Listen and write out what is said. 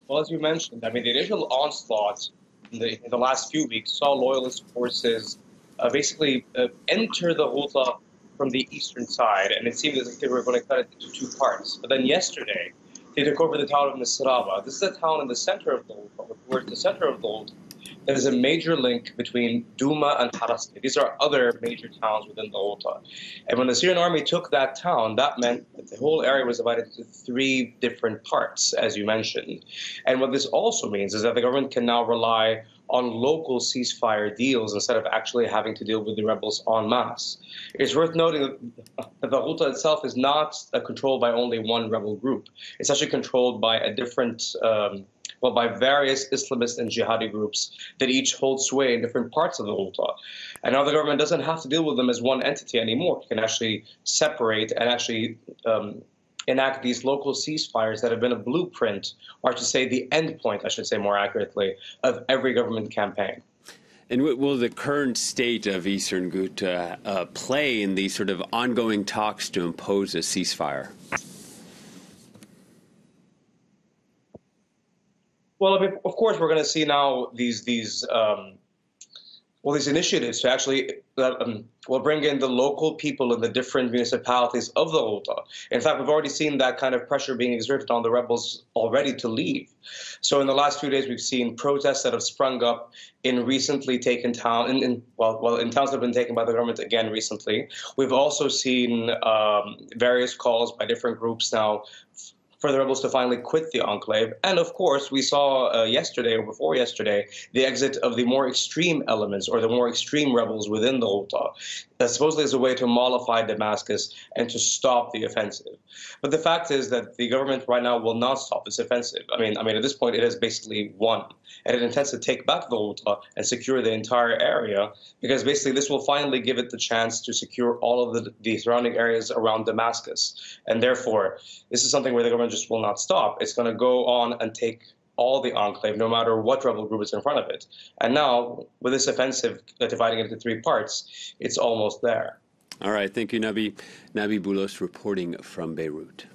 Well, as you mentioned, I mean, the initial onslaught in the last few weeks saw loyalist forces enter the Ghouta from the eastern side, and it seemed as if they were going to cut it into two parts. But then yesterday, they took over the town of Nasraba. This is a town in the center of the Ghouta, towards the center of the Ghouta. There's a major link between Douma and Harasti. These are other major towns within the Ghouta. And when the Syrian army took that town, that meant that the whole area was divided into three different parts, as you mentioned. And what this also means is that the government can now rely on local ceasefire deals instead of actually having to deal with the rebels en masse. It's worth noting that the Ghouta itself is not controlled by only one rebel group. It's actually controlled by a different by various Islamist and jihadi groups that each hold sway in different parts of the Ghouta. And now the government doesn't have to deal with them as one entity anymore. It can actually separate and actually enact these local ceasefires that have been a blueprint, or to say the end point, I should say more accurately, of every government campaign. And will the current state of Eastern Ghouta play in these sort of ongoing talks to impose a ceasefire? Well, I mean, of course, we're going to see now these initiatives to actually bring in the local people in the different municipalities of the Ghouta. In fact, we've already seen that kind of pressure being exerted on the rebels already to leave. So in the last few days, we've seen protests that have sprung up in recently taken town, in towns that have been taken by the government again recently. We've also seen various calls by different groups now for the rebels to finally quit the enclave. And of course, we saw yesterday or before yesterday the exit of the more extreme elements or the more extreme rebels within the Ghouta, supposedly as a way to mollify Damascus and to stop the offensive. But the fact is that the government right now will not stop this offensive. I mean, at this point, it has basically won, and it intends to take back the Ghouta and secure the entire area, because basically this will finally give it the chance to secure all of the surrounding areas around Damascus. And therefore, this is something where the government just will not stop. It's going to go on and take all the enclave, no matter what rebel group is in front of it. And now, with this offensive dividing it into three parts, it's almost there. All right. Thank you, Nabi. Nabi Boulos reporting from Beirut.